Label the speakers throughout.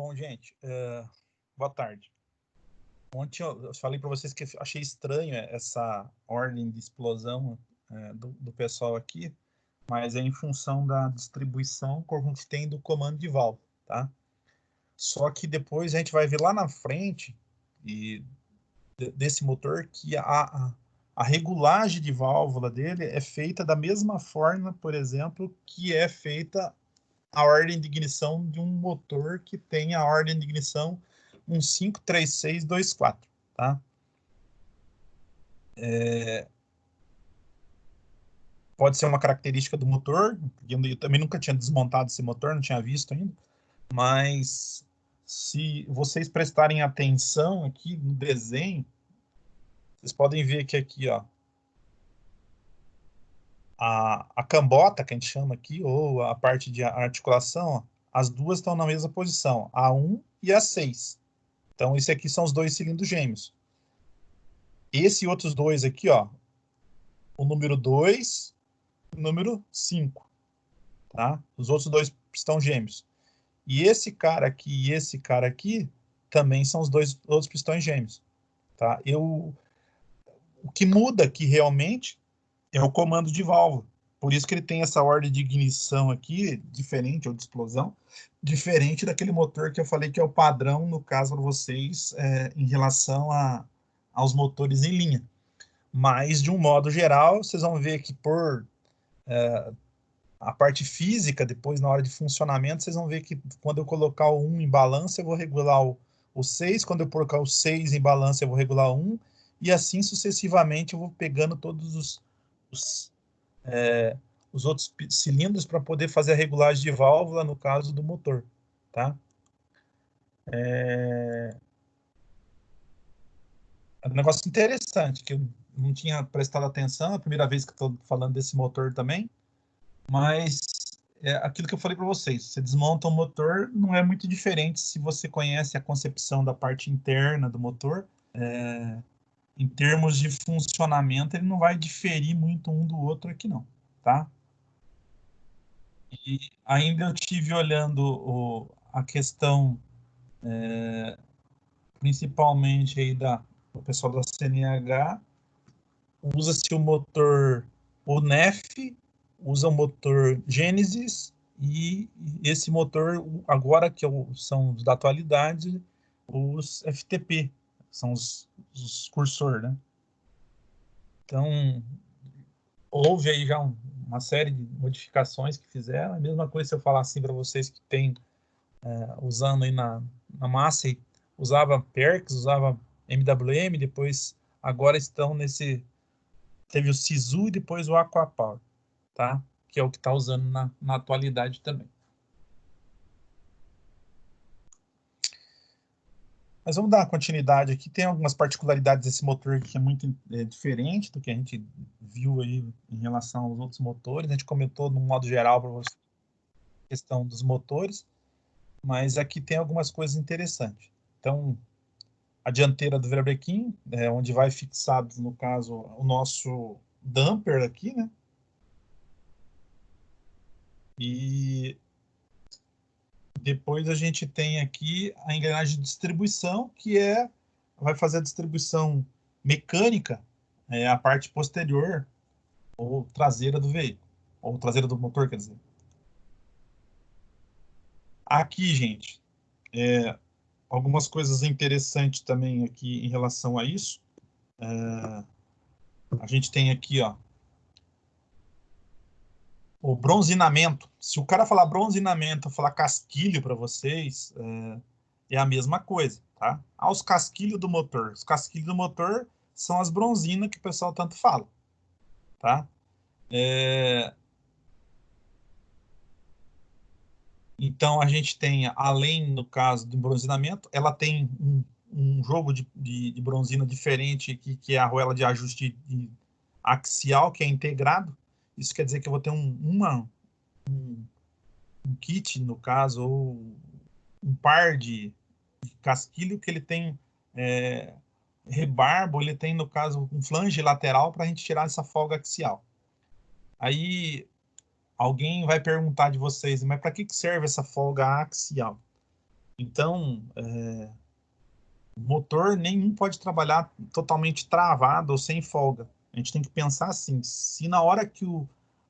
Speaker 1: Bom, gente, boa tarde. Ontem eu falei para vocês que achei estranho essa ordem de explosão do pessoal aqui, mas é em função da distribuição que a gente tem do comando de válvula, tá? Só que depois a gente vai ver lá na frente desse motor que a regulagem de válvula dele é feita da mesma forma, por exemplo, que é feita a ordem de ignição de um motor que tem a ordem de ignição 153624, tá? Pode ser uma característica do motor, eu também nunca tinha desmontado esse motor, não tinha visto ainda, mas se vocês prestarem atenção aqui no desenho, vocês podem ver que aqui, ó, a cambota, que a gente chama aqui, ou a parte de articulação, ó, as duas estão na mesma posição, a 1 e a 6. Então, esse aqui são os dois cilindros gêmeos. Esse e outros dois aqui, ó, o número 2 e o número 5, tá? Os outros dois pistão gêmeos. E esse cara aqui e esse cara aqui também são os dois outros pistões gêmeos, tá? O que muda aqui realmente é o comando de válvula. Por isso que ele tem essa ordem de ignição aqui, diferente, ou de explosão, diferente daquele motor que eu falei que é o padrão, no caso para vocês, em relação aos motores em linha. Mas, de um modo geral, vocês vão ver que por a parte física, depois na hora de funcionamento, vocês vão ver que quando eu colocar o 1 em balança, eu vou regular o 6, quando eu colocar o 6 em balança, eu vou regular o 1, e assim sucessivamente eu vou pegando todos os, os outros cilindros para poder fazer a regulagem de válvula no caso do motor, tá? É um negócio interessante, que eu não tinha prestado atenção, é a primeira vez que estou falando desse motor também, mas é aquilo que eu falei para vocês, você desmonta o motor, não é muito diferente se você conhece a concepção da parte interna do motor. Em termos de funcionamento, ele não vai diferir muito um do outro aqui não, tá? E ainda eu tive olhando a questão, principalmente aí do pessoal da CNH, usa-se o motor, o NEF, usa o motor Genesis, e esse motor, agora que são os da atualidade, os FTP, são os cursor, né? Então, houve aí já uma série de modificações que fizeram, a mesma coisa se eu falar assim para vocês que tem, usando aí na Massey, usava PERX, usava MWM, depois agora estão teve o Sisu e depois o Aquapower, tá? Que é o que está usando na atualidade também. Mas vamos dar uma continuidade aqui. Tem algumas particularidades desse motor que é muito diferente do que a gente viu aí em relação aos outros motores. A gente comentou no modo geral para você a questão dos motores, mas aqui tem algumas coisas interessantes. Então, a dianteira do virabrequim, onde vai fixado, no caso, o nosso damper aqui, né? E depois a gente tem aqui a engrenagem de distribuição, que vai fazer a distribuição mecânica, a parte posterior ou traseira do veículo, ou traseira do motor, quer dizer. Aqui, gente, algumas coisas interessantes também aqui em relação a isso. A gente tem aqui, ó, o bronzinamento. Se o cara falar bronzinamento, falar casquilho para vocês, é a mesma coisa, tá? Os casquilhos do motor. Os casquilhos do motor são as bronzinas que o pessoal tanto fala, tá? Então, a gente tem, além, no caso do bronzinamento, ela tem um jogo de bronzina diferente, que é a arruela de ajuste axial, que é integrado. Isso quer dizer que eu vou ter um kit, no caso, ou um par de casquilho que ele tem rebarbo, ele tem, no caso, um flange lateral para a gente tirar essa folga axial. Aí alguém vai perguntar de vocês, mas para que serve essa folga axial? Então, o motor nenhum pode trabalhar totalmente travado ou sem folga. A gente tem que pensar assim, se na hora que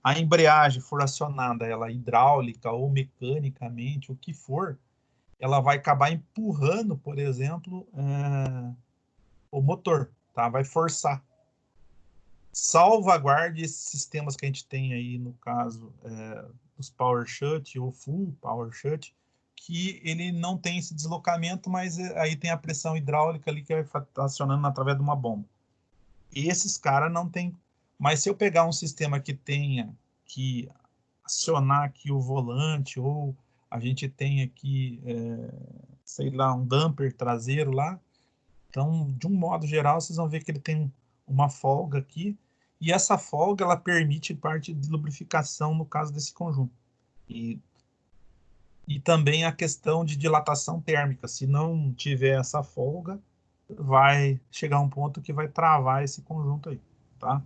Speaker 1: a embreagem for acionada, ela hidráulica ou mecanicamente, o que for, ela vai acabar empurrando, por exemplo, o motor, tá? Vai forçar. Salvaguarde esses sistemas que a gente tem aí, no caso, os power shut ou full power shut, que ele não tem esse deslocamento, mas aí tem a pressão hidráulica ali que vai estar acionando através de uma bomba. E esses caras não tem. Mas se eu pegar um sistema que tenha que acionar aqui o volante, ou a gente tem aqui, sei lá, um damper traseiro lá, então, de um modo geral, vocês vão ver que ele tem uma folga aqui, e essa folga ela permite parte de lubrificação no caso desse conjunto. E também a questão de dilatação térmica. Se não tiver essa folga, vai chegar um ponto que vai travar esse conjunto aí, tá?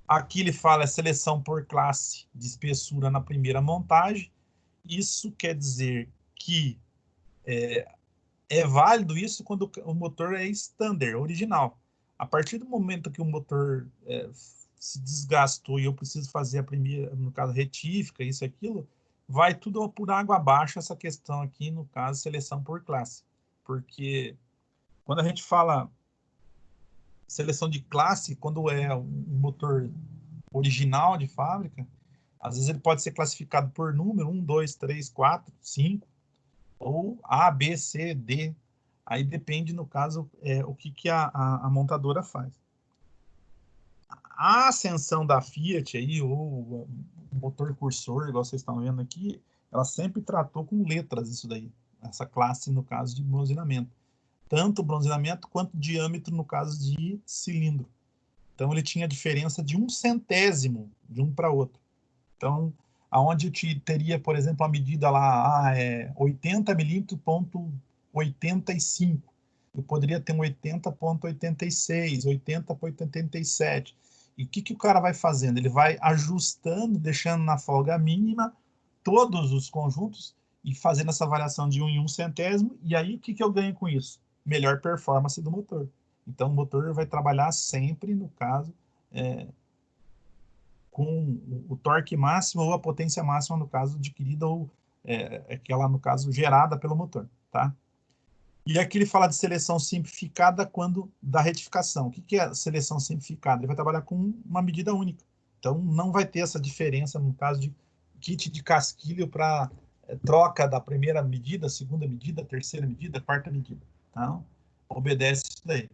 Speaker 1: Aqui ele fala seleção por classe de espessura na primeira montagem. Isso quer dizer que é válido isso quando o motor é standard, original. A partir do momento que o motor se desgastou e eu preciso fazer a primeira, no caso, retífica, isso e aquilo, vai tudo por água abaixo essa questão aqui, no caso, seleção por classe. Porque quando a gente fala seleção de classe, quando é um motor original de fábrica, às vezes ele pode ser classificado por número, 1, 2, 3, 4, 5, ou A, B, C, D. Aí depende, no caso, o que a montadora faz. A ascensão da Fiat aí, ou o motor cursor, igual vocês estão vendo aqui, ela sempre tratou com letras isso daí, essa classe no caso de bronzeamento. Tanto bronzeamento quanto diâmetro no caso de cilindro. Então ele tinha diferença de 1/100º de um para outro. Então, aonde eu teria, por exemplo, a medida lá, 80 milímetros, ponto 85. Eu poderia ter um 80,86, 80,87. E o que o cara vai fazendo? Ele vai ajustando, deixando na folga mínima todos os conjuntos e fazendo essa variação de 1 em 1/100º. E aí, o que eu ganho com isso? Melhor performance do motor. Então, o motor vai trabalhar sempre, no caso, com o torque máximo ou a potência máxima, no caso, adquirida ou aquela, no caso, gerada pelo motor, tá? E aqui ele fala de seleção simplificada quando da retificação. O que é seleção simplificada? Ele vai trabalhar com uma medida única. Então, não vai ter essa diferença no caso de kit de casquilho para troca da primeira medida, segunda medida, terceira medida, quarta medida. Então, obedece isso daí.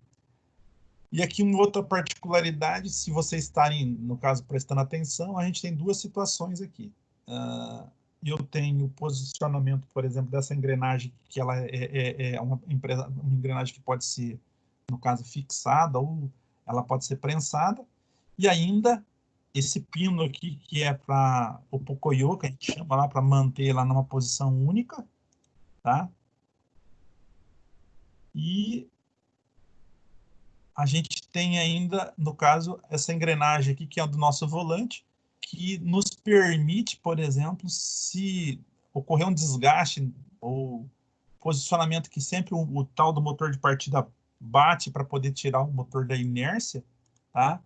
Speaker 1: E aqui uma outra particularidade, se vocês estarem, no caso, prestando atenção, a gente tem duas situações aqui. Eu tenho o posicionamento, por exemplo, dessa engrenagem, que ela é uma engrenagem que pode ser, no caso, fixada, ou ela pode ser prensada, e ainda esse pino aqui, que é para o pocoyo, que a gente chama lá, para manter lá numa posição única, tá? E a gente tem ainda, no caso, essa engrenagem aqui, que é do nosso volante, que nos permite, por exemplo, se ocorrer um desgaste ou posicionamento que sempre o tal do motor de partida bate para poder tirar o motor da inércia, tá?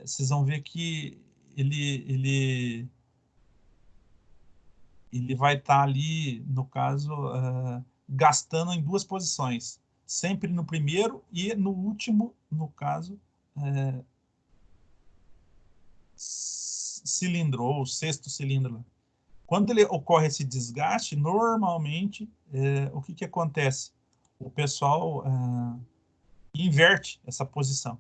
Speaker 1: Vocês vão ver que ele vai estar ali, no caso, gastando em duas posições. Sempre no primeiro e no último, no caso, cilindro, ou sexto cilindro. Quando ele ocorre esse desgaste, normalmente, o que acontece? O pessoal inverte essa posição.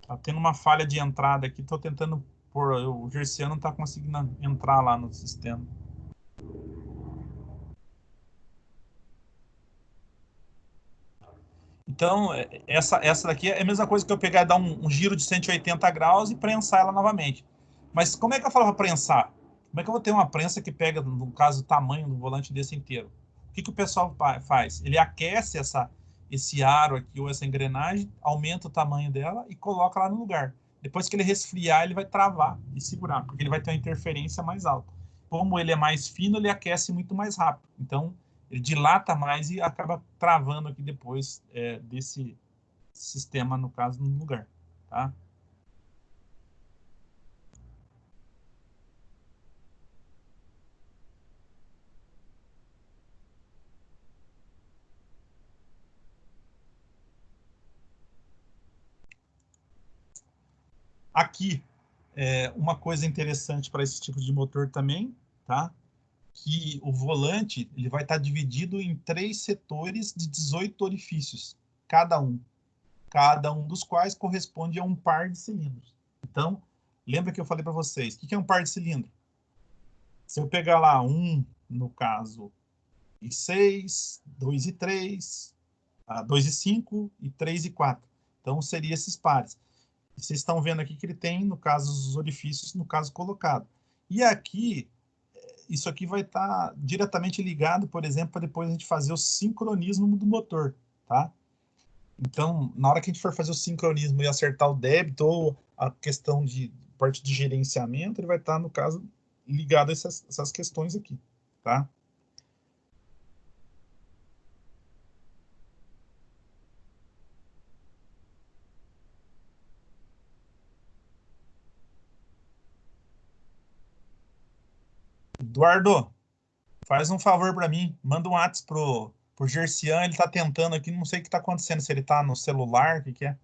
Speaker 1: Tá tendo uma falha de entrada aqui, estou tentando pôr, o Gerciano não está conseguindo entrar lá no sistema. Então, essa daqui é a mesma coisa que eu pegar e dar um giro de 180 graus e prensar ela novamente. Mas como é que eu falo para prensar? Como é que eu vou ter uma prensa que pega, no caso, o tamanho do volante desse inteiro? O que o pessoal faz? Ele aquece esse aro aqui, ou essa engrenagem, aumenta o tamanho dela e coloca lá no lugar. Depois que ele resfriar, ele vai travar e segurar, porque ele vai ter uma interferência mais alta. como ele é mais fino, ele aquece muito mais rápido. Então, ele dilata mais e acaba travando aqui depois desse sistema, no caso, no lugar. Tá? Aqui, uma coisa interessante para esse tipo de motor também, tá? Que o volante ele vai estar dividido em 3 setores de 18 orifícios, cada um. Cada um dos quais corresponde a um par de cilindros. Então, lembra que eu falei para vocês, o que é um par de cilindro? Se eu pegar lá um, no caso, e 6, 2 e 3, 2 e 5 e 3 e 4. Então, seriam esses pares. E vocês estão vendo aqui que ele tem, no caso, os orifícios, no caso, colocado. E aqui, isso aqui vai estar diretamente ligado, por exemplo, para depois a gente fazer o sincronismo do motor, tá? Então, na hora que a gente for fazer o sincronismo e acertar o débito ou a questão de parte de gerenciamento, ele vai estar, no caso, ligado a essas questões aqui, tá? Eduardo, faz um favor para mim, manda um WhatsApp pro Gercian, ele tá tentando aqui, não sei o que tá acontecendo, se ele tá no celular, o que que é.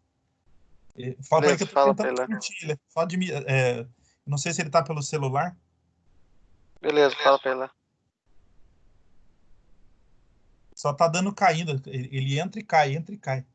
Speaker 1: Fala para ele que
Speaker 2: Beleza,
Speaker 1: eu tô
Speaker 2: fala pra
Speaker 1: tentando
Speaker 2: ele lá.
Speaker 1: discutir ele. Fala de mim, não sei se ele tá pelo celular.
Speaker 2: Beleza, fala pra ele lá.
Speaker 1: Só tá dando caída. Ele entra e cai, entra e cai.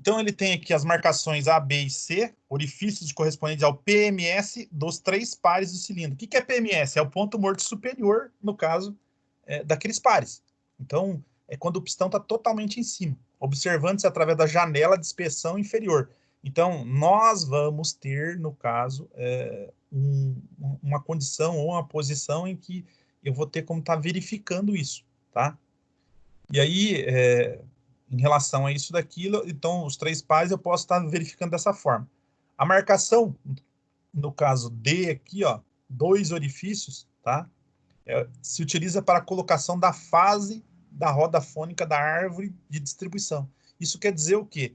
Speaker 1: Então ele tem aqui as marcações A, B e C, orifícios correspondentes ao PMS dos 3 pares do cilindro. O que é PMS? É o ponto morto superior, no caso, daqueles pares. Então, é quando o pistão está totalmente em cima, observando-se através da janela de inspeção inferior. Então, nós vamos ter, no caso, uma condição ou uma posição em que eu vou ter como estar verificando isso, tá? E aí, em relação a isso daquilo, então, os 3 pares eu posso estar verificando dessa forma. A marcação, no caso D aqui, ó, 2 orifícios, tá? Se utiliza para a colocação da fase da roda fônica da árvore de distribuição. Isso quer dizer o quê?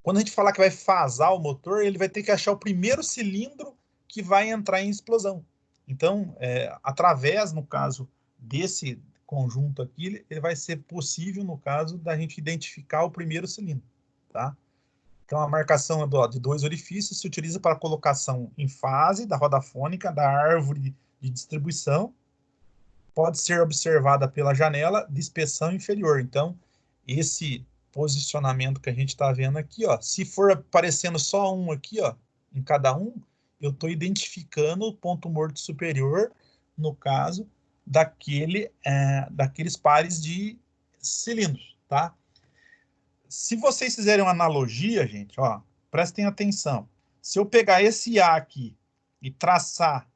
Speaker 1: Quando a gente falar que vai fasar o motor, ele vai ter que achar o primeiro cilindro que vai entrar em explosão. Então, através, no caso, desse conjunto aqui, ele vai ser possível, no caso, da gente identificar o primeiro cilindro, tá? Então, a marcação de 2 orifícios se utiliza para a colocação em fase da roda fônica da árvore de distribuição, pode ser observada pela janela de inspeção inferior. Então, esse posicionamento que a gente está vendo aqui, ó, se for aparecendo só um aqui, ó, em cada um, eu estou identificando o ponto morto superior, no caso, daqueles pares de cilindros, tá? Se vocês fizerem uma analogia, gente, ó, prestem atenção. Se eu pegar esse A aqui e traçar,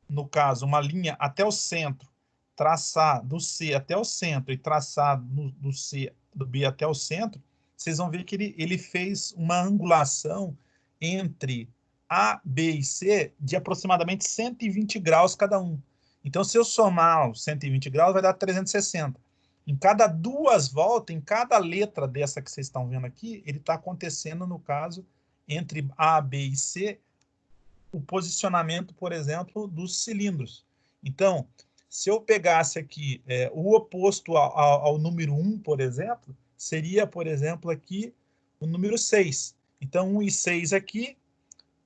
Speaker 1: no caso, uma linha até o centro, traçar do C até o centro e traçar do C, do B até o centro, vocês vão ver que ele fez uma angulação entre A, B e C de aproximadamente 120 graus cada um. Então, se eu somar os 120 graus, vai dar 360. Em cada 2 voltas, em cada letra dessa que vocês estão vendo aqui, ele está acontecendo, no caso, entre A, B e C, o posicionamento, por exemplo, dos cilindros. Então, se eu pegasse aqui o oposto ao número 1, por exemplo, seria, por exemplo, aqui o número 6. Então, 1 e 6 aqui,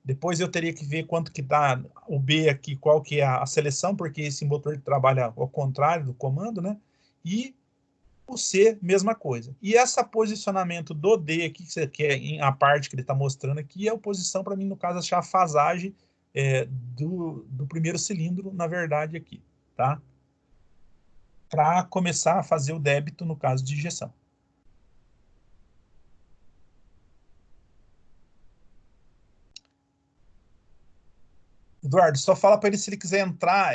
Speaker 1: depois eu teria que ver quanto que dá o B aqui, qual que é a seleção, porque esse motor trabalha ao contrário do comando, né? E o C, mesma coisa. E esse posicionamento do D aqui, que é a parte que ele está mostrando aqui, é a posição, para mim, no caso, achar a fasagem do primeiro cilindro, na verdade, aqui, tá? Para começar a fazer o débito, no caso de injeção. Eduardo, só fala para ele se ele quiser entrar.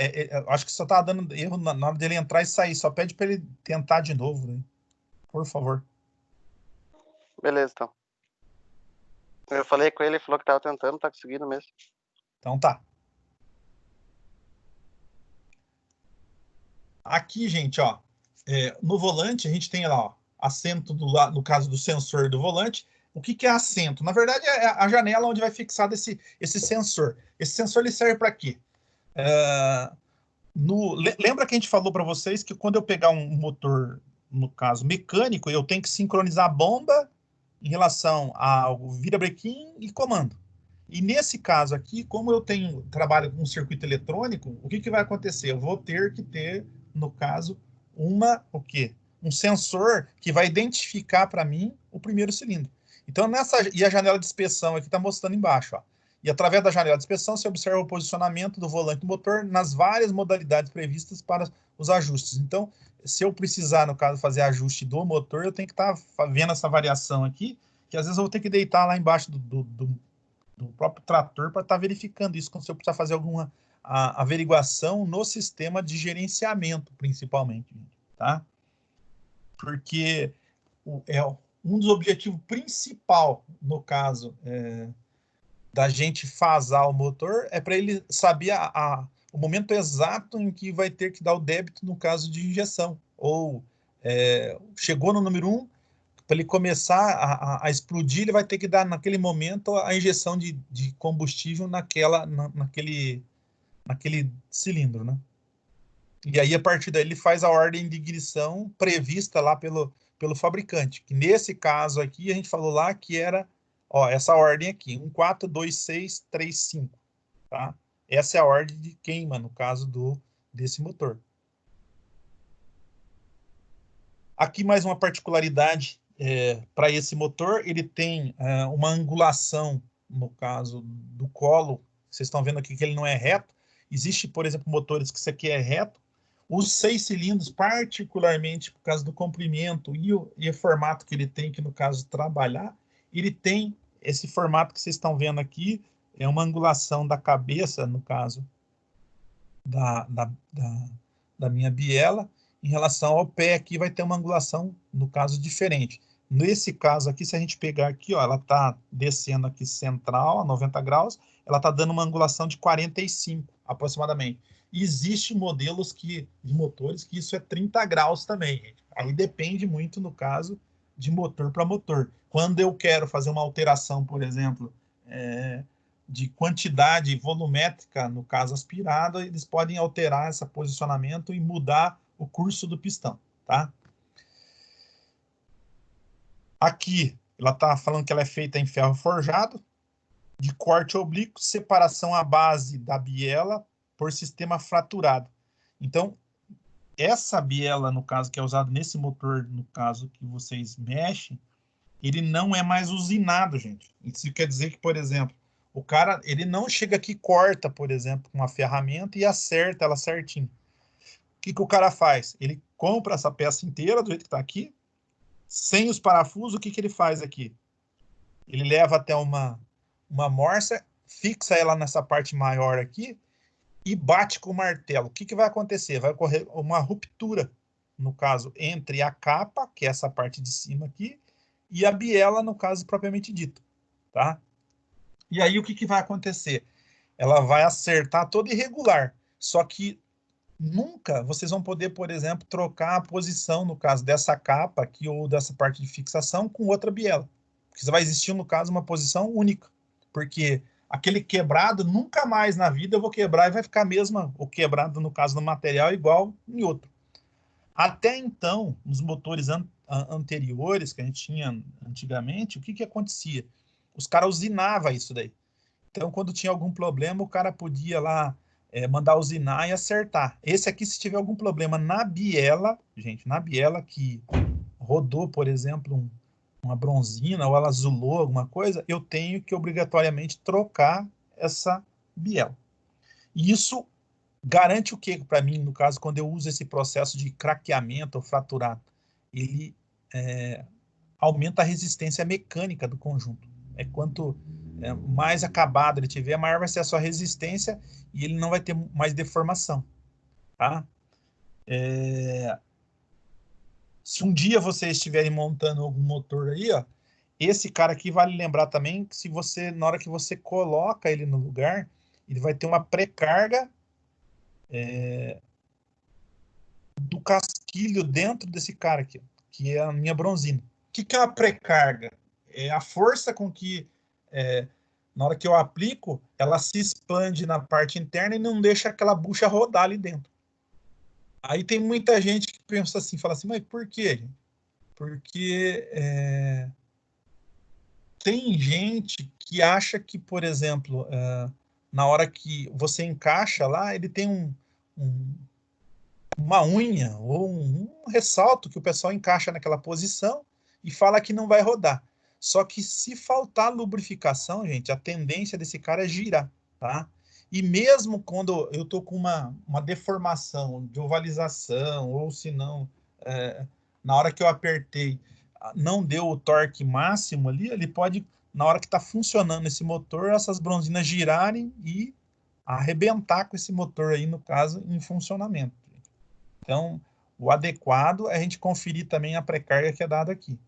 Speaker 1: Acho que só tá dando erro na hora dele entrar e sair. Só pede para ele tentar de novo, né? Por favor.
Speaker 2: Beleza, então. Eu falei com ele falou que tava tentando, tá conseguindo mesmo.
Speaker 1: Então tá. Aqui, gente, ó, no volante a gente tem lá, ó, assento no caso do sensor do volante. O que é assento? Na verdade, é a janela onde vai fixado esse sensor. Esse sensor ele serve para quê? Lembra que a gente falou para vocês que quando eu pegar um motor, no caso mecânico, eu tenho que sincronizar a bomba em relação ao virabrequim e comando. E nesse caso aqui, como eu trabalho com um circuito eletrônico, o que vai acontecer? Eu vou ter que ter, no caso, o quê? Um sensor que vai identificar para mim o primeiro cilindro. Então, e a janela de inspeção aqui está mostrando embaixo, ó. E através da janela de inspeção, você observa o posicionamento do volante do motor nas várias modalidades previstas para os ajustes. Então, se eu precisar, no caso, fazer ajuste do motor, eu tenho que estar vendo essa variação aqui, que às vezes eu vou ter que deitar lá embaixo do próprio trator para estar verificando isso, quando eu precisar fazer alguma averiguação no sistema de gerenciamento, principalmente, tá? Porque um dos objetivos principal, no caso, da gente fasar o motor, é para ele saber o momento exato em que vai ter que dar o débito no caso de injeção. Ou chegou no número 1, para ele começar a explodir, ele vai ter que dar naquele momento a injeção de combustível naquele cilindro, né? E aí, a partir daí, ele faz a ordem de ignição prevista lá pelo fabricante. Que nesse caso aqui, a gente falou lá que era essa ordem aqui, 142635, tá? Essa é a ordem de queima, no caso desse motor. Aqui mais uma particularidade para esse motor, ele tem uma angulação, no caso do colo, vocês estão vendo aqui que ele não é reto. Existe, por exemplo, motores que isso aqui é reto. Os 6 cilindros, particularmente por causa do comprimento e o formato que ele tem, que no caso trabalhar, ele tem esse formato que vocês estão vendo aqui, é uma angulação da cabeça, no caso da minha biela, em relação ao pé aqui vai ter uma angulação, no caso, diferente. Nesse caso aqui, se a gente pegar aqui, ó, ela está descendo aqui central, a 90 graus, ela está dando uma angulação de 45, aproximadamente. E existem modelos de motores que isso é 30 graus também, gente. Aí depende muito, no caso, de motor para motor. Quando eu quero fazer uma alteração, por exemplo, de quantidade volumétrica, no caso aspirado, eles podem alterar esse posicionamento e mudar o curso do pistão, tá? Aqui, ela está falando que ela é feita em ferro forjado, de corte oblíquo, separação à base da biela por sistema fraturado. Então, essa biela, no caso, que é usada nesse motor, no caso que vocês mexem, ele não é mais usinado, gente. Isso quer dizer que, por exemplo, o cara, ele não chega aqui e corta, por exemplo, com uma ferramenta e acerta ela certinho. O que o cara faz? Ele compra essa peça inteira, do jeito que está aqui, sem os parafusos, o que ele faz aqui? Ele leva até uma morsa, fixa ela nessa parte maior aqui e bate com o martelo. O que vai acontecer? Vai ocorrer uma ruptura, no caso, entre a capa, que é essa parte de cima aqui, e a biela, no caso propriamente dito, tá? E aí o que vai acontecer? Ela vai acertar toda irregular, só que nunca vocês vão poder, por exemplo, trocar a posição, no caso dessa capa aqui ou dessa parte de fixação com outra biela. Porque vai existir, no caso, uma posição única, porque aquele quebrado, nunca mais na vida eu vou quebrar e vai ficar mesmo o quebrado, no caso, no material igual em outro. Até então, nos motores anteriores que a gente tinha antigamente, o que acontecia? Os caras usinavam isso daí. Então, quando tinha algum problema, o cara podia lá mandar usinar e acertar. Esse aqui, se tiver algum problema na biela, gente, na biela que rodou, por exemplo, uma bronzina ou ela azulou alguma coisa, eu tenho que obrigatoriamente trocar essa biela. E isso garante o que para mim, no caso, quando eu uso esse processo de craqueamento ou fraturado? Ele aumenta a resistência mecânica do conjunto. É quanto mais acabado ele tiver, maior vai ser a sua resistência e ele não vai ter mais deformação, tá? Se um dia vocês estiverem montando algum motor aí, ó, esse cara aqui vale lembrar também que se você, na hora que você coloca ele no lugar, ele vai ter uma pré-carga do casquilho dentro desse cara aqui, que é a minha bronzina. O que é uma pré-carga? É a força com que, na hora que eu aplico, ela se expande na parte interna e não deixa aquela bucha rodar ali dentro. Aí tem muita gente que pensa assim, fala assim, mas por quê? Porque tem gente que acha que, por exemplo, na hora que você encaixa lá, ele tem uma unha ou um ressalto que o pessoal encaixa naquela posição e fala que não vai rodar. Só que se faltar lubrificação, gente, a tendência desse cara é girar, tá? E mesmo quando eu tô com uma deformação de ovalização, ou se não, na hora que eu apertei, não deu o torque máximo ali, ele pode, na hora que está funcionando esse motor, essas bronzinas girarem e arrebentar com esse motor aí, no caso, em funcionamento. Então, o adequado é a gente conferir também a pré-carga que é dada aqui,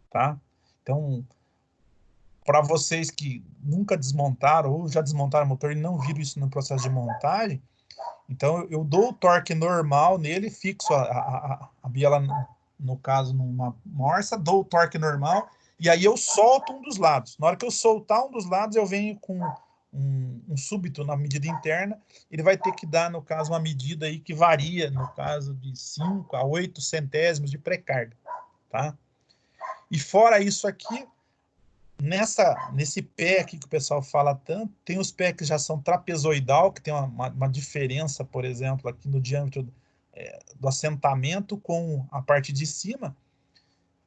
Speaker 1: tá? Então, para vocês que nunca desmontaram ou já desmontaram o motor e não viram isso no processo de montagem, então eu dou o torque normal nele, fixo a biela, no caso, numa morsa, dou o torque normal e aí eu solto um dos lados. Na hora que eu soltar um dos lados, eu venho com um súbito na medida interna, ele vai ter que dar, no caso, uma medida aí que varia, no caso, de 5 a 8 centésimos de pré-carga, tá? E fora isso aqui, nesse pé aqui que o pessoal fala tanto, tem os pés que já são trapezoidal, que tem uma diferença, por exemplo, aqui no diâmetro do assentamento com a parte de cima,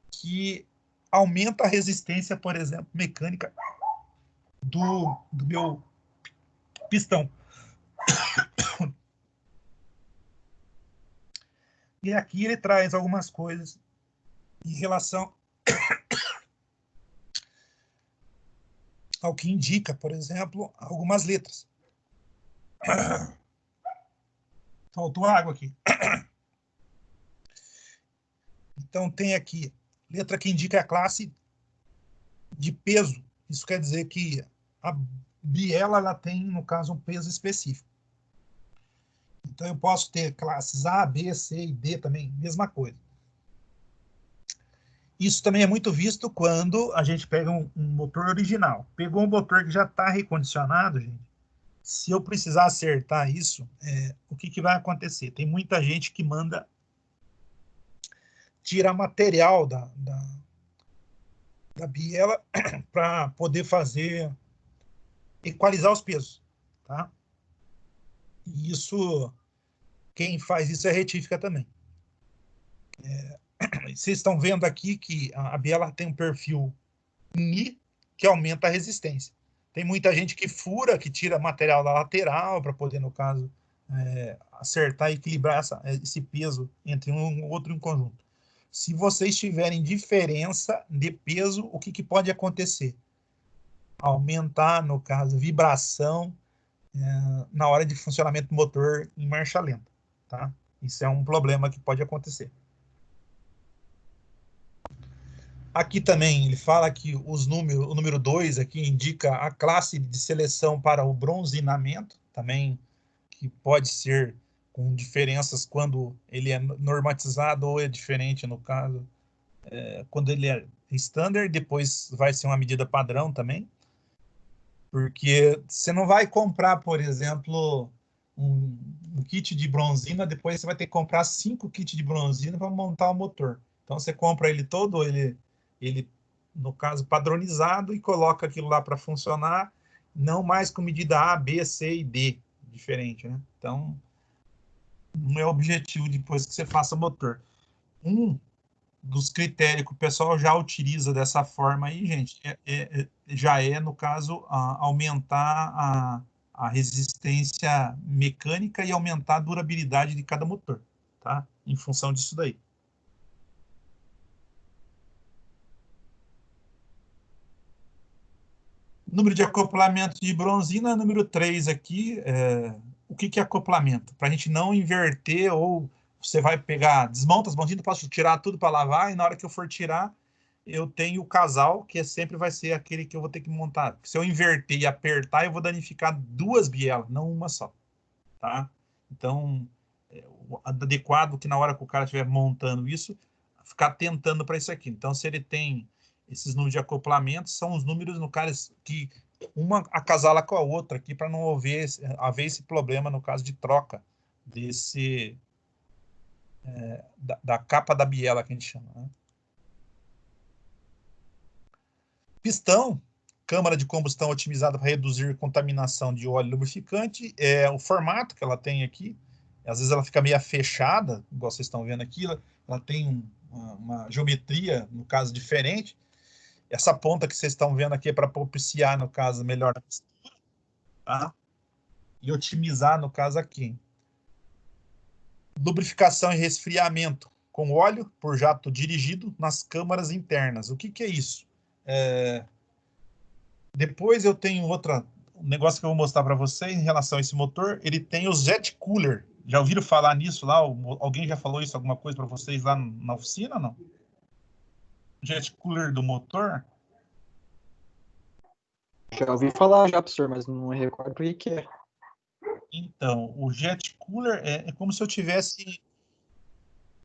Speaker 1: que aumenta a resistência, por exemplo, mecânica do meu pistão. E aqui ele traz algumas coisas em relação ao que indica, por exemplo, algumas letras. Faltou água aqui. Então tem aqui letra que indica a classe de peso. Isso quer dizer que a biela ela tem, no caso, um peso específico. Então eu posso ter classes A, B, C e D também, mesma coisa. Isso também é muito visto quando a gente pega um motor original. Pegou um motor que já está recondicionado, gente. Se eu precisar acertar isso, o que vai acontecer? Tem muita gente que manda tirar material da biela para poder fazer, equalizar os pesos, tá? E isso, quem faz isso é retífica também. Vocês estão vendo aqui que a biela tem um perfil Ni, que aumenta a resistência. Tem muita gente que fura, que tira material da lateral para poder, no caso, acertar e equilibrar esse peso entre um e outro em conjunto. Se vocês tiverem diferença de peso, o que pode acontecer? Aumentar, no caso, vibração na hora de funcionamento do motor em marcha lenta, tá? Isso é um problema que pode acontecer. Aqui também ele fala que o número 2 aqui indica a classe de seleção para o bronzinamento, também que pode ser com diferenças quando ele é normatizado ou é diferente, no caso, quando ele é standard, depois vai ser uma medida padrão também, porque você não vai comprar, por exemplo, um kit de bronzina, depois você vai ter que comprar 5 kits de bronzina para montar o motor. Então você compra ele todo, ele, no caso, padronizado e coloca aquilo lá para funcionar, não mais com medida A, B, C e D, diferente, né? Então, não é objetivo depois que você faça motor. Um dos critérios que o pessoal já utiliza dessa forma aí, gente, já é, no caso, aumentar a resistência mecânica e aumentar a durabilidade de cada motor, tá? Em função disso daí. Número de acoplamento de bronzina, número 3 aqui. O que é acoplamento? Para a gente não inverter, ou você vai pegar, desmonta as bronzinas, posso tirar tudo para lavar, e na hora que eu for tirar, eu tenho o casal, que sempre vai ser aquele que eu vou ter que montar. Se eu inverter e apertar, eu vou danificar duas bielas, não uma só. Tá? Então, o adequado que na hora que o cara estiver montando isso, ficar tentando para isso aqui. Então, se ele tem esses números de acoplamento, são os números, no caso, que uma acasala com a outra aqui, para não haver esse problema no caso de troca desse da capa da biela, que a gente chama, né? Pistão, câmara de combustão otimizada para reduzir contaminação de óleo lubrificante. O formato que ela tem aqui, às vezes ela fica meio fechada, igual vocês estão vendo aqui, ela tem uma geometria, no caso, diferente. Essa ponta que vocês estão vendo aqui é para propiciar, no caso, melhor a mistura, tá? E otimizar, no caso, aqui. Lubrificação e resfriamento com óleo por jato dirigido nas câmaras internas. O que é isso? Depois eu tenho um negócio que eu vou mostrar para vocês em relação a esse motor. Ele tem os jet cooler. Já ouviram falar nisso lá? Alguém já falou isso, alguma coisa para vocês lá na oficina ou não? Jet cooler do motor?
Speaker 3: Já ouvi falar já, professor, mas não me recordo o que é.
Speaker 1: Então, o jet cooler é como se eu tivesse...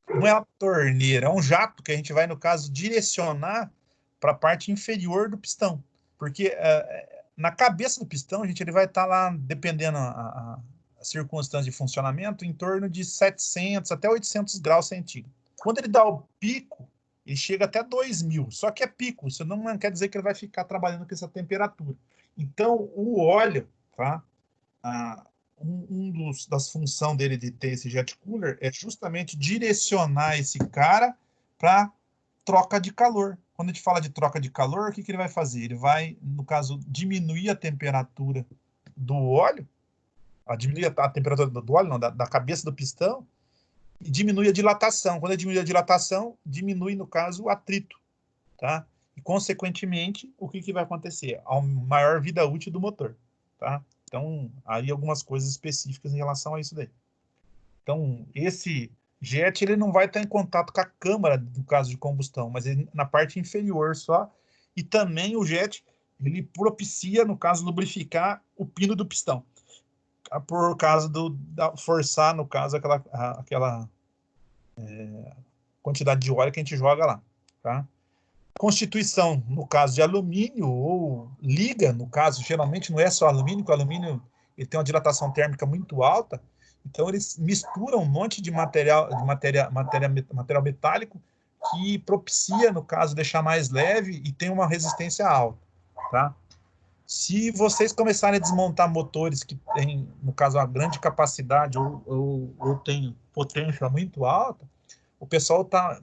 Speaker 1: Não é uma torneira, é um jato que a gente vai, no caso, direcionar para a parte inferior do pistão. Porque na cabeça do pistão, gente, ele vai estar lá, dependendo a circunstância de funcionamento, em torno de 700 até 800 graus centígrados. Quando ele dá o pico, ele chega até 2000. Só que é pico, isso não quer dizer que ele vai ficar trabalhando com essa temperatura. Então, o óleo, tá? Das funções dele de ter esse jet cooler é justamente direcionar esse cara para troca de calor. Quando a gente fala de troca de calor, o que ele vai fazer? Ele vai, no caso, diminuir a temperatura do óleo, diminuir a temperatura do óleo, não, da cabeça do pistão, e diminui a dilatação. Quando diminui a dilatação, diminui, no caso, o atrito. Tá? E, consequentemente, o que vai acontecer? A maior vida útil do motor. Tá? Então, aí algumas coisas específicas em relação a isso daí. Então, esse jet, ele não vai estar em contato com a câmara, no caso de combustão, mas ele, na parte inferior só. E também o jet, ele propicia, no caso, lubrificar o pino do pistão. Por causa forçar, no caso, aquela quantidade de óleo que a gente joga lá. Tá? Constituição, no caso de alumínio, ou liga, no caso, geralmente não é só alumínio, porque o alumínio ele tem uma dilatação térmica muito alta, então eles misturam um monte de material metálico que propicia, no caso, deixar mais leve e tem uma resistência alta. Tá? Se vocês começarem a desmontar motores que têm, no caso, uma grande capacidade ou tem potência muito alta, o pessoal está,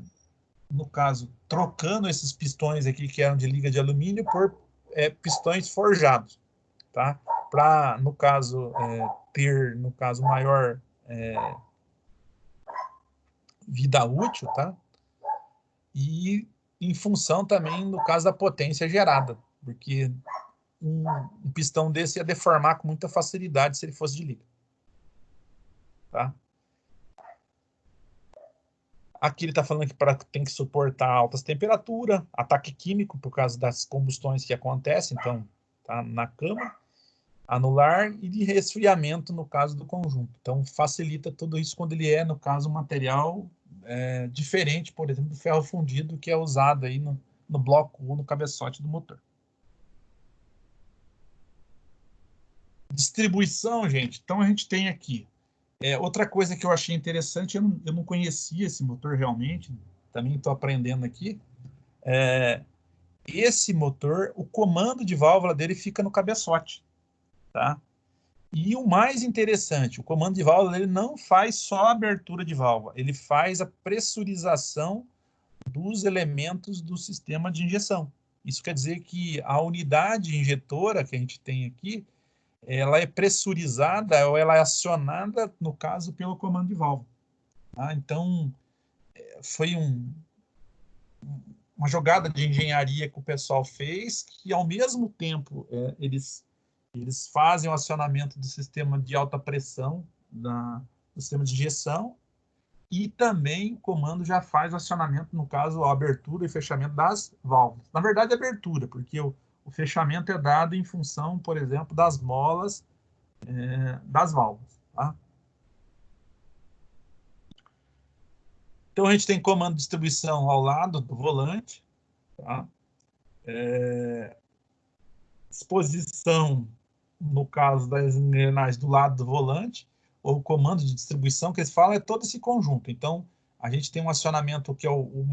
Speaker 1: no caso, trocando esses pistões aqui que eram de liga de alumínio por pistões forjados, tá? Para, no caso, ter, no caso, maior vida útil, tá? E em função também, no caso, da potência gerada, porque um pistão desse ia deformar com muita facilidade se ele fosse de liga, tá? Aqui ele está falando que tem que suportar altas temperaturas, ataque químico por causa das combustões que acontecem, então tá na cama, anular e de resfriamento no caso do conjunto. Então facilita tudo isso quando ele é, no caso, um material diferente, por exemplo, do ferro fundido que é usado aí no bloco ou no cabeçote do motor. Distribuição, gente. Então a gente tem aqui outra coisa que eu achei interessante, eu não conhecia esse motor realmente, também estou aprendendo aqui. Esse motor, o comando de válvula dele fica no cabeçote. Tá? E o mais interessante, o comando de válvula dele não faz só a abertura de válvula, ele faz a pressurização dos elementos do sistema de injeção. Isso quer dizer que a unidade injetora que a gente tem aqui, ela é pressurizada ou ela é acionada, no caso, pelo comando de válvula. Tá? Então, foi uma jogada de engenharia que o pessoal fez, que ao mesmo tempo eles fazem o acionamento do sistema de alta pressão, do sistema de injeção, e também o comando já faz o acionamento, no caso, a abertura e fechamento das válvulas. Na verdade, abertura, porque o fechamento é dado em função, por exemplo, das molas das válvulas. Tá? Então, a gente tem comando de distribuição ao lado do volante. Tá? Disposição, no caso das engrenagens, do lado do volante, ou comando de distribuição, que eles falam, é todo esse conjunto. Então, a gente tem um acionamento que é o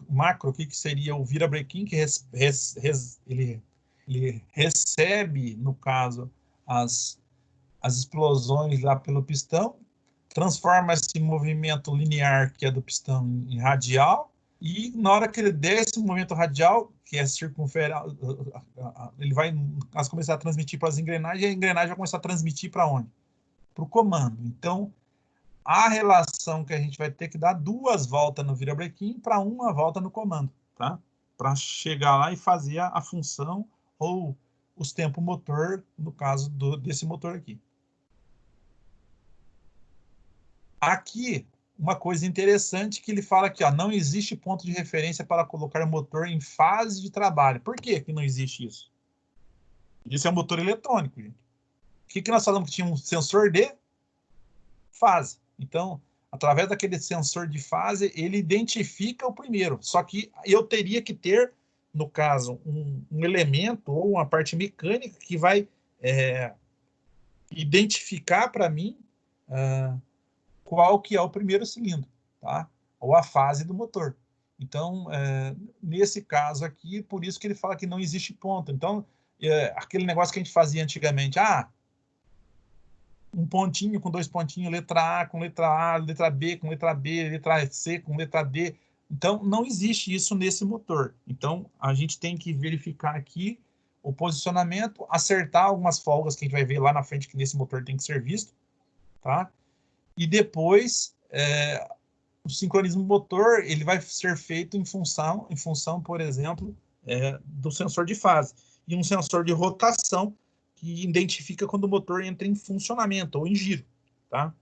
Speaker 1: macro aqui, que seria o virabrequim, que ele recebe, no caso, as explosões lá pelo pistão, transforma esse movimento linear, que é do pistão, em radial, e na hora que ele der esse movimento radial, que é circunferencial, ele vai começar a transmitir para as engrenagens, e a engrenagem vai começar a transmitir para onde? Para o comando. Então, a relação que a gente vai ter que dar 2 voltas no virabrequim para 1 volta no comando, tá? Para chegar lá e fazer a função ou os tempos motor, no caso desse motor aqui. Aqui, uma coisa interessante que ele fala aqui, ó, não existe ponto de referência para colocar o motor em fase de trabalho. Por que que não existe isso? Isso é um motor eletrônico, gente. O que nós falamos que tinha um sensor de fase. Então, através daquele sensor de fase, ele identifica o primeiro. Só que eu teria que ter, no caso, um elemento ou uma parte mecânica que vai identificar para mim qual que é o primeiro cilindro, tá? Ou a fase do motor. Então, nesse caso aqui, por isso que ele fala que não existe ponto. Então, aquele negócio que a gente fazia antigamente, um pontinho com 2 pontinhos, letra A com letra A, letra B com letra B, letra C com letra D. Então, não existe isso nesse motor. Então, a gente tem que verificar aqui o posicionamento, acertar algumas folgas que a gente vai ver lá na frente que nesse motor tem que ser visto, tá? E depois, o sincronismo motor, ele vai ser feito em função, por exemplo, do sensor de fase. E um sensor de rotação, que identifica quando o motor entra em funcionamento ou em giro, tá?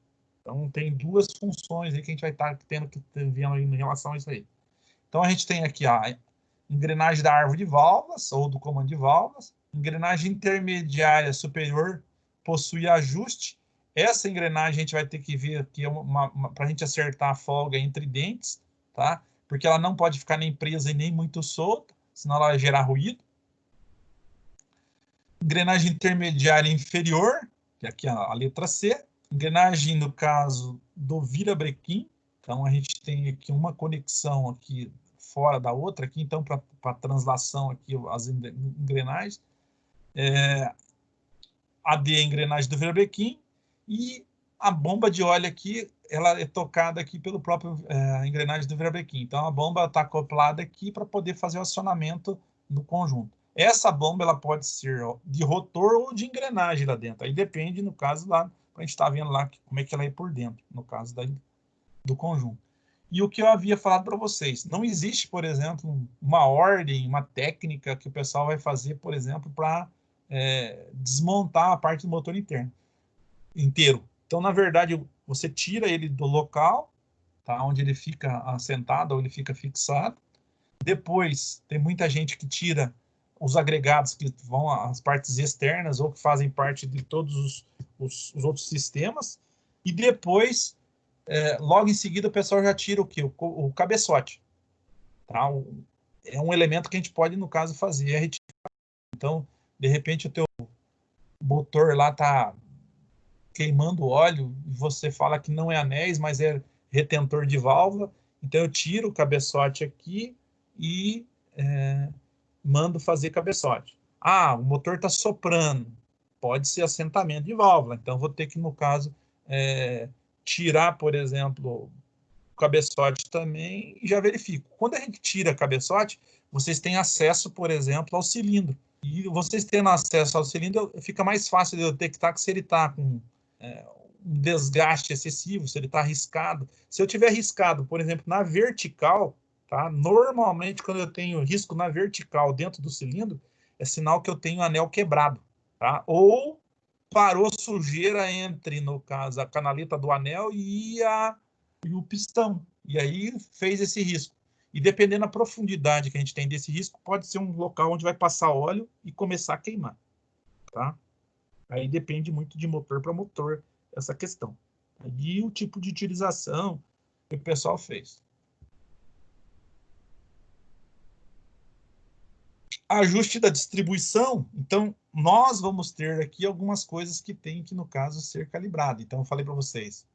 Speaker 1: Então, tem 2 funções aí que a gente vai estar tendo que ver em relação a isso aí. Então, a gente tem aqui a engrenagem da árvore de válvulas, ou do comando de válvulas. Engrenagem intermediária superior possui ajuste. Essa engrenagem a gente vai ter que ver aqui para a gente acertar a folga entre dentes, tá? Porque ela não pode ficar nem presa e nem muito solta, senão ela vai gerar ruído. Engrenagem intermediária inferior, que aqui é a letra C. Engrenagem, no caso, do virabrequim. Então, a gente tem aqui uma conexão aqui fora da outra, aqui, então, para translação aqui, as engrenagens. A D é a engrenagem do virabrequim. E a bomba de óleo aqui, ela é tocada aqui pelo próprio engrenagem do virabrequim. Então, a bomba está acoplada aqui para poder fazer o acionamento do conjunto. Essa bomba ela pode ser de rotor ou de engrenagem lá dentro. Aí depende, no caso, lá, a gente está vendo lá como é que ela é por dentro, no caso do conjunto. E o que eu havia falado para vocês, não existe, por exemplo, uma ordem, uma técnica que o pessoal vai fazer, por exemplo, para desmontar a parte do motor inteiro. Então, na verdade, você tira ele do local, tá, onde ele fica assentado ou ele fica fixado. Depois, tem muita gente que tira os agregados que vão às partes externas ou que fazem parte de todos os outros sistemas. E depois, logo em seguida, o pessoal já tira o quê? O cabeçote. Tá? É um elemento que a gente pode, no caso, fazer. Retificar. Então, de repente, o teu motor lá está queimando óleo e você fala que não é anéis, mas é retentor de válvula. Então, eu tiro o cabeçote aqui e mando fazer cabeçote. O motor está soprando. Pode ser assentamento de válvula. Então, vou ter que, no caso, tirar, por exemplo, o cabeçote também e já verifico. Quando a gente tira cabeçote, vocês têm acesso, por exemplo, ao cilindro. E vocês tendo acesso ao cilindro, fica mais fácil de eu detectar que se ele está com um desgaste excessivo, se ele está riscado. Se eu tiver riscado, por exemplo, na vertical, Tá? Normalmente, quando eu tenho risco na vertical dentro do cilindro, é sinal que eu tenho anel quebrado. Tá? Ou parou sujeira entre, no caso, a canaleta do anel e o pistão. E aí fez esse risco. E dependendo da profundidade que a gente tem desse risco, pode ser um local onde vai passar óleo e começar a queimar. Tá? Aí depende muito de motor para motor essa questão. E o tipo de utilização que o pessoal fez. Ajuste da distribuição. Então, nós vamos ter aqui algumas coisas que tem que, no caso, ser calibrado. Então, eu falei para vocês,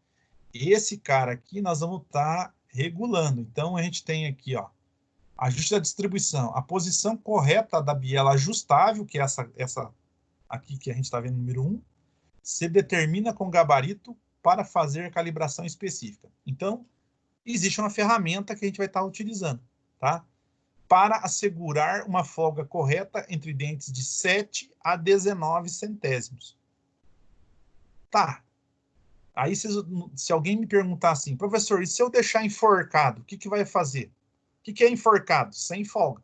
Speaker 1: esse cara aqui nós vamos estar regulando. Então, a gente tem aqui, ó, ajuste da distribuição. A posição correta da biela ajustável, que é essa aqui que a gente está vendo, número 1, se determina com gabarito para fazer a calibração específica. Então, existe uma ferramenta que a gente vai estar utilizando, tá? Para assegurar uma folga correta entre dentes de 7 a 19 centésimos. Tá. Aí, se alguém me perguntar assim, professor, e se eu deixar enforcado, o que vai fazer? O que é enforcado? Sem folga.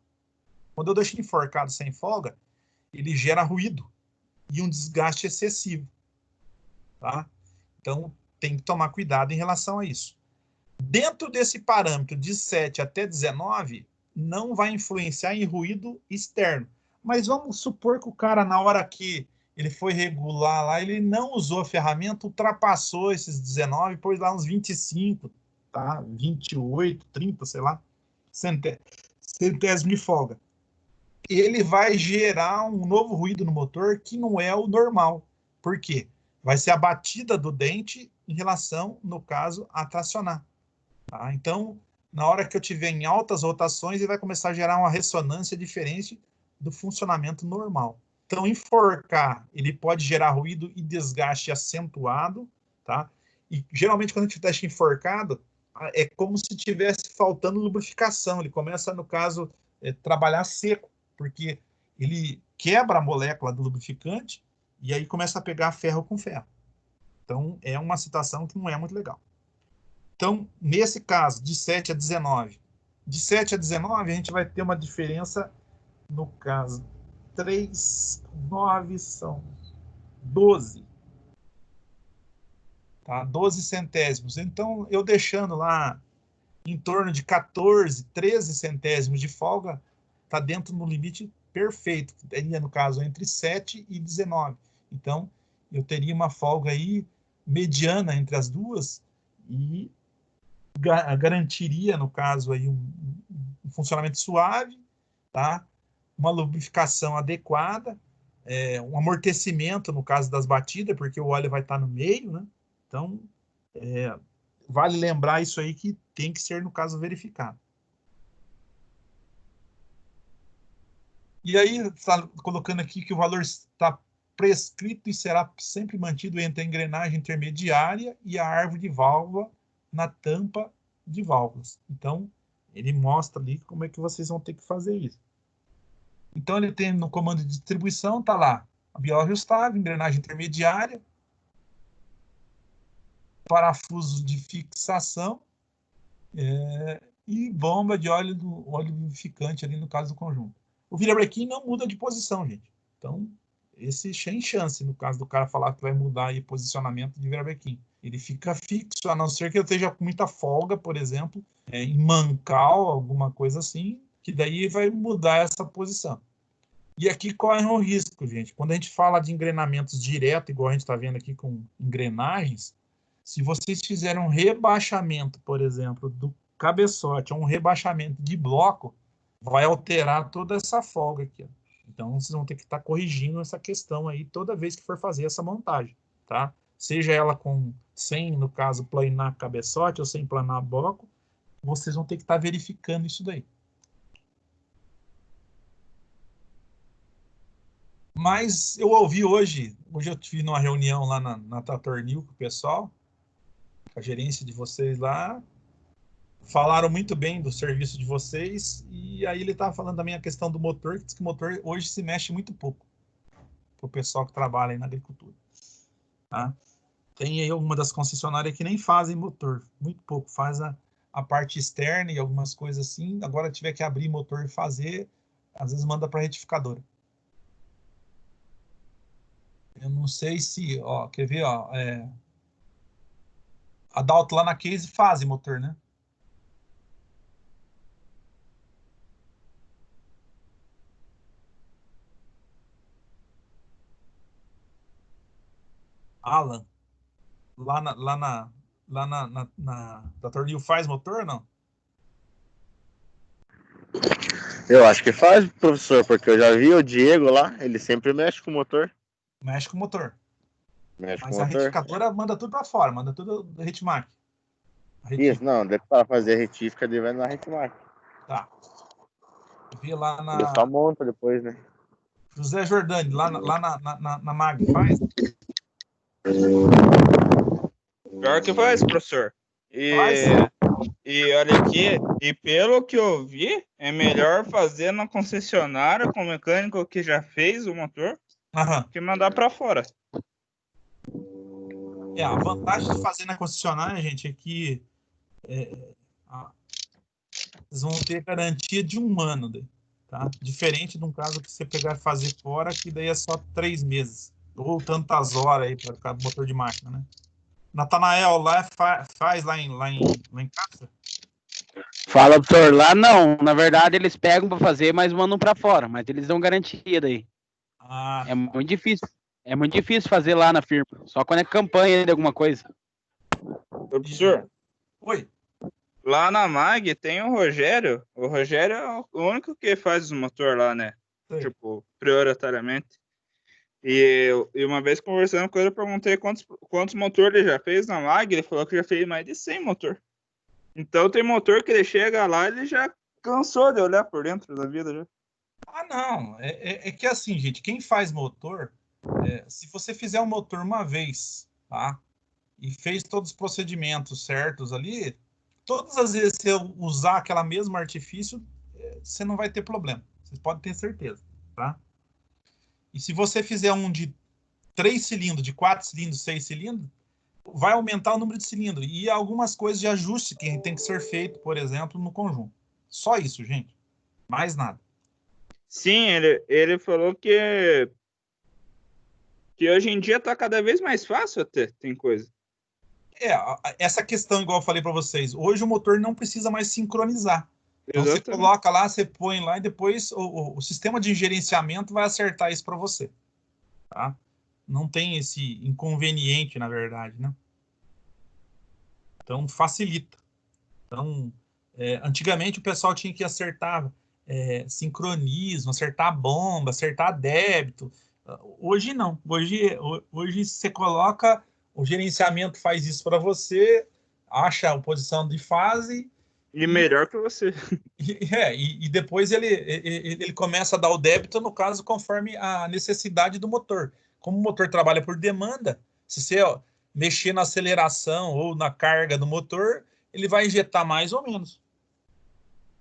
Speaker 1: Quando eu deixo enforcado sem folga, ele gera ruído e um desgaste excessivo. Tá? Então, tem que tomar cuidado em relação a isso. Dentro desse parâmetro de 7 até 19, não vai influenciar em ruído externo. Mas vamos supor que o cara, na hora que ele foi regular lá, ele não usou a ferramenta, ultrapassou esses 19, pôs lá uns 25, tá? 28, 30, sei lá, centésimo de folga. Ele vai gerar um novo ruído no motor que não é o normal. Por quê? Vai ser a batida do dente em relação, no caso, a tracionar. Tá? Então, na hora que eu tiver em altas rotações, ele vai começar a gerar uma ressonância diferente do funcionamento normal. Então, enforcar, ele pode gerar ruído e desgaste acentuado, tá? E geralmente quando a gente deixa enforcado, é como se tivesse faltando lubrificação. Ele começa, no caso, trabalhar seco, porque ele quebra a molécula do lubrificante e aí começa a pegar ferro com ferro. Então, é uma situação que não é muito legal. Então, nesse caso, de 7 a 19. De 7 a 19, a gente vai ter uma diferença, no caso, 3, 9 são 12. Tá? 12 centésimos. Então, eu deixando lá em torno de 14, 13 centésimos de folga, está dentro do limite perfeito, que teria, no caso, entre 7 e 19. Então, eu teria uma folga aí mediana entre as duas e garantiria, no caso, aí um funcionamento suave, tá? Uma lubrificação adequada, um amortecimento, no caso das batidas, porque o óleo vai estar no meio, né? Então, vale lembrar isso aí que tem que ser, no caso, verificado. E aí, está colocando aqui que o valor está prescrito e será sempre mantido entre a engrenagem intermediária e a árvore de válvula na tampa de válvulas. Então, ele mostra ali como é que vocês vão ter que fazer isso. Então, ele tem no comando de distribuição, está lá, a biela ajustável, engrenagem intermediária, parafuso de fixação e bomba de óleo lubrificante ali no caso do conjunto. O virabrequim não muda de posição, gente. Então, esse sem chance, no caso do cara falar que vai mudar aí posicionamento de virabrequim. Ele fica fixo, a não ser que eu esteja com muita folga, por exemplo, em mancal, alguma coisa assim, que daí vai mudar essa posição. E aqui corre um risco, gente. Quando a gente fala de engrenamentos direto, igual a gente está vendo aqui com engrenagens, se vocês fizerem um rebaixamento, por exemplo, do cabeçote, ou um rebaixamento de bloco, vai alterar toda essa folga aqui. Então, vocês vão ter que estar corrigindo essa questão aí toda vez que for fazer essa montagem, tá? Seja ela sem, no caso, planar cabeçote ou sem planar bloco, vocês vão ter que estar verificando isso daí. Mas eu ouvi hoje eu tive numa reunião lá na Tatornil com o pessoal, a gerência de vocês lá, falaram muito bem do serviço de vocês, e aí ele estava falando também a questão do motor, que diz que o motor hoje se mexe muito pouco para o pessoal que trabalha aí na agricultura. Tá? Tem aí alguma das concessionárias que nem fazem motor, muito pouco, faz a parte externa e algumas coisas assim, agora tiver que abrir motor e fazer, às vezes manda para retificadora. Eu não sei se, ó, quer ver, ó, a Dalto lá na Case faz motor, né? Alan, da Tornil faz motor ou não?
Speaker 4: Eu acho que faz, professor, porque eu já vi o Diego lá, ele sempre mexe com o motor.
Speaker 1: Mexe com o motor.
Speaker 4: Mexe com
Speaker 1: Mas
Speaker 4: o
Speaker 1: a
Speaker 4: motor.
Speaker 1: retificadora manda tudo para fora, manda tudo do Hitmark.
Speaker 4: Isso, não, para fazer a retífica dele vai na Hitmark.
Speaker 1: Tá. Eu vi lá
Speaker 4: Ele só
Speaker 1: na
Speaker 4: monta depois, né?
Speaker 1: José Jordani, lá na MAG, faz?
Speaker 5: Pior que faz, professor.
Speaker 1: Faz?
Speaker 5: E olha aqui, e pelo que eu vi, é melhor fazer na concessionária com o mecânico que já fez o motor
Speaker 1: Aham.
Speaker 5: que mandar para fora.
Speaker 1: A vantagem de fazer na concessionária, gente, é que vocês vão ter garantia de 1 ano, daí, tá? Diferente de um caso que você pegar e fazer fora, que daí é só 3 meses. Ou tantas horas aí para ficar motor de máquina, né? Natanael, lá faz lá em casa?
Speaker 6: Fala, doutor, lá não. Na verdade, eles pegam para fazer, mas mandam para fora. Mas eles dão garantia daí.
Speaker 1: Ah,
Speaker 6: É muito difícil. É muito difícil fazer lá na firma. Só quando é campanha de alguma coisa.
Speaker 5: Professor,
Speaker 1: oi.
Speaker 5: lá na MAG tem o Rogério. O Rogério é o único que faz o motor lá, né?
Speaker 1: Sei.
Speaker 5: Tipo, prioritariamente. E uma vez conversando com ele, eu perguntei quantos motores ele já fez na MAG. Ele falou que já fez mais de 100 motor. Então tem motor que ele chega lá, ele já cansou de olhar por dentro da vida já.
Speaker 1: Ah, não. É que assim, gente, quem faz motor, se você fizer um motor uma vez, tá? E fez todos os procedimentos certos ali, todas as vezes que você usar aquela mesmo artifício, você não vai ter problema. Vocês podem ter certeza, tá? E se você fizer um de 3 cilindros, de 4 cilindros, 6 cilindros, vai aumentar o número de cilindros. E algumas coisas de ajuste que tem que ser feito, por exemplo, no conjunto. Só isso, gente. Mais nada.
Speaker 5: Sim, ele falou que hoje em dia tá cada vez mais fácil até, tem coisa.
Speaker 1: Essa questão, igual eu falei para vocês, hoje o motor não precisa mais sincronizar. Então você
Speaker 5: Exatamente.
Speaker 1: coloca lá, você põe lá e depois o sistema de gerenciamento vai acertar isso para você. Tá? Não tem esse inconveniente, na verdade, né? Então facilita. Então, antigamente o pessoal tinha que acertar sincronismo, acertar bomba, acertar débito. Hoje não. Hoje você coloca, o gerenciamento faz isso para você, acha a posição de fase.
Speaker 5: E melhor que você.
Speaker 1: E depois ele começa a dar o débito, no caso, conforme a necessidade do motor. Como o motor trabalha por demanda, se você mexer na aceleração ou na carga do motor, ele vai injetar mais ou menos.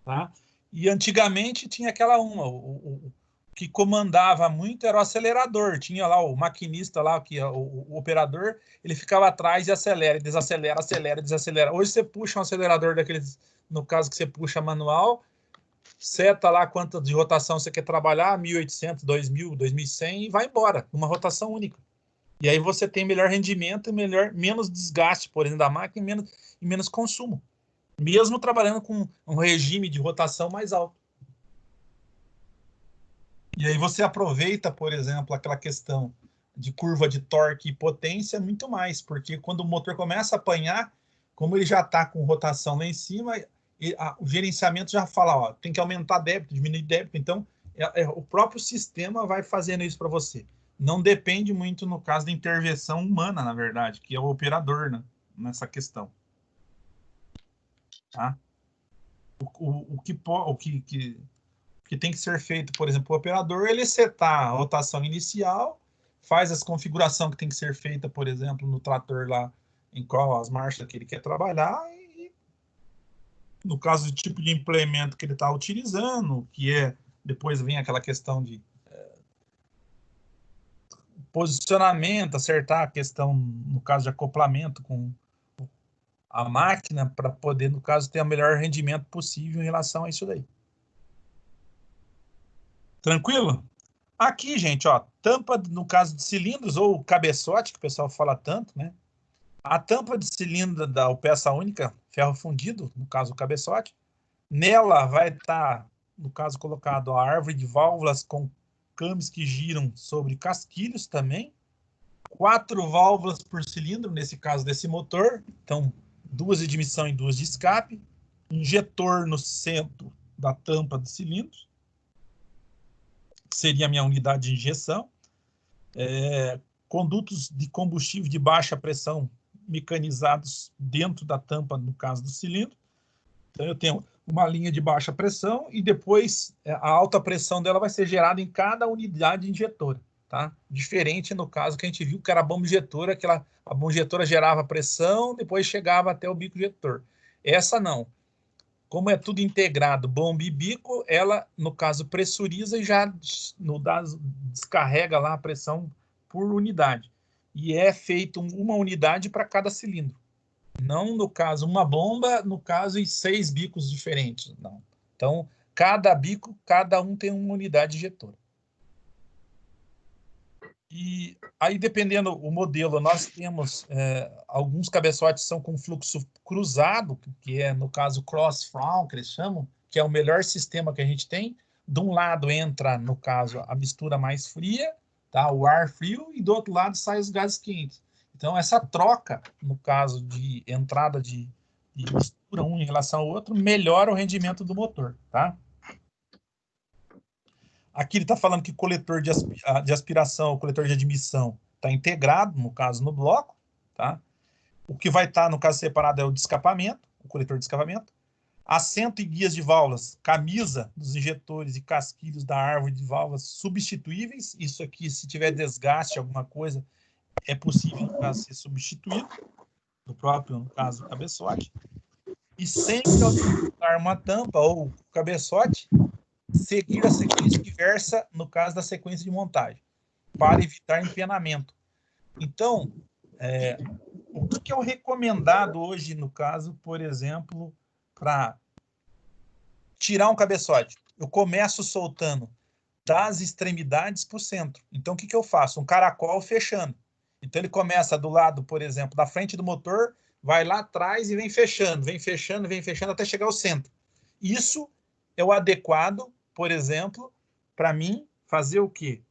Speaker 1: Tá? E antigamente tinha aquela o que comandava muito era o acelerador. Tinha lá o maquinista lá, o operador, ele ficava atrás e acelera, desacelera, acelera, desacelera. Hoje você puxa um acelerador daqueles, no caso que você puxa manual, seta lá quanto de rotação você quer trabalhar, 1.800, 2.000, 2.100 e vai embora, numa rotação única. E aí você tem melhor rendimento e menos desgaste, por exemplo, da máquina e menos consumo. Mesmo trabalhando com um regime de rotação mais alto. E aí você aproveita, por exemplo, aquela questão de curva de torque e potência muito mais, porque quando o motor começa a apanhar, como ele já está com rotação lá em cima, o gerenciamento já fala, ó, tem que aumentar débito, diminuir débito, então o próprio sistema vai fazendo isso para você. Não depende muito, no caso, da intervenção humana, na verdade, que é o operador, né, nessa questão. Tá? O que tem que ser feito, por exemplo, o operador, ele setar a rotação inicial, faz as configurações que tem que ser feita, por exemplo, no trator lá, em qual as marchas que ele quer trabalhar, e no caso do tipo de implemento que ele está utilizando, que depois vem aquela questão de posicionamento, acertar a questão, no caso de acoplamento com a máquina para poder, no caso, ter o melhor rendimento possível em relação a isso daí. Tranquilo? Aqui, gente, ó, tampa, no caso de cilindros, ou cabeçote, que o pessoal fala tanto, né? A tampa de cilindro da peça única, ferro fundido, no caso o cabeçote, nela vai estar, no caso, colocado a árvore de válvulas com câmbios que giram sobre casquilhos também, 4 válvulas por cilindro, nesse caso desse motor, então 2 de admissão e 2 de escape, injetor no centro da tampa do cilindro, que seria a minha unidade de injeção, condutos de combustível de baixa pressão mecanizados dentro da tampa, no caso do cilindro. Então eu tenho uma linha de baixa pressão e depois a alta pressão dela vai ser gerada em cada unidade injetora, tá? Diferente no caso que a gente viu que era a bomba injetora, a bomba injetora gerava pressão, depois chegava até o bico injetor. Essa não. Como é tudo integrado, bomba e bico, ela, no caso, pressuriza e já descarrega lá a pressão por unidade. E é feito uma unidade para cada cilindro. Não, no caso, uma bomba, no caso, e 6 bicos diferentes. Não. Então, cada bico, cada um tem uma unidade injetora. E aí, dependendo do modelo, nós temos alguns cabeçotes são com fluxo cruzado, que é, no caso, cross-flow, que eles chamam, que é o melhor sistema que a gente tem. De um lado entra, no caso, a mistura mais fria, tá? O ar frio, e do outro lado sai os gases quentes. Então, essa troca, no caso de entrada de mistura um em relação ao outro, melhora o rendimento do motor, tá? Aqui ele está falando que o coletor de aspiração, o coletor de admissão, está integrado, no caso, no bloco, tá? O que vai estar, no caso, separado é o de escapamento, o coletor de escapamento. Assento e guias de válvulas, camisa dos injetores e casquilhos da árvore de válvulas substituíveis. Isso aqui, se tiver desgaste, alguma coisa, é possível, no caso, ser substituído, do próprio, no caso, cabeçote. E sempre ao utilizar uma tampa ou cabeçote, seguir a sequência inversa, no caso da sequência de montagem, para evitar empenamento. Então, o que é o recomendado hoje, no caso, por exemplo, para tirar um cabeçote? Eu começo soltando das extremidades para o centro. Então, o que eu faço? Um caracol fechando. Então, ele começa do lado, por exemplo, da frente do motor, vai lá atrás e vem fechando, até chegar ao centro. Isso é o adequado, por exemplo, para mim, fazer o quê?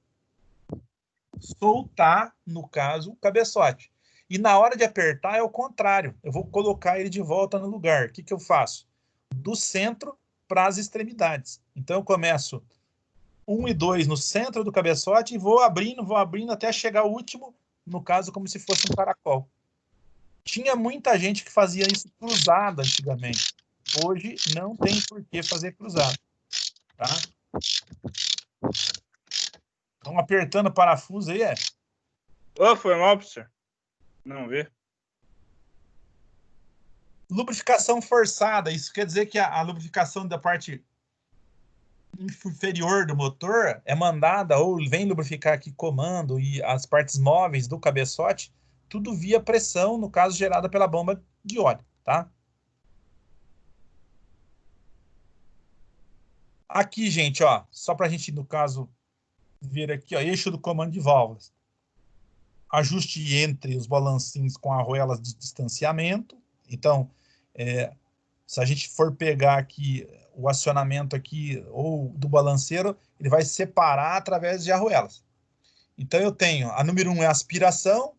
Speaker 1: Soltar, no caso, o cabeçote. E na hora de apertar é o contrário. Eu vou colocar ele de volta no lugar. O que eu faço? Do centro para as extremidades. Então, eu começo 1 e 2 no centro do cabeçote e vou abrindo até chegar ao último, no caso, como se fosse um caracol. Tinha muita gente que fazia isso cruzado antigamente. Hoje não tem por que fazer cruzado. Tá? Estão apertando o parafuso aí,
Speaker 5: Foi mal, professor. Não vê.
Speaker 1: Lubrificação forçada. Isso quer dizer que a lubrificação da parte inferior do motor é mandada, ou vem lubrificar aqui comando e as partes móveis do cabeçote, tudo via pressão, no caso, gerada pela bomba de óleo, tá? Aqui, gente, ó, só para a gente, no caso, ver aqui, ó, eixo do comando de válvulas. Ajuste entre os balancinhos com arruelas de distanciamento. Então, se a gente for pegar aqui o acionamento aqui, ou do balanceiro, ele vai separar através de arruelas. Então, eu tenho, a número 1 é a aspiração,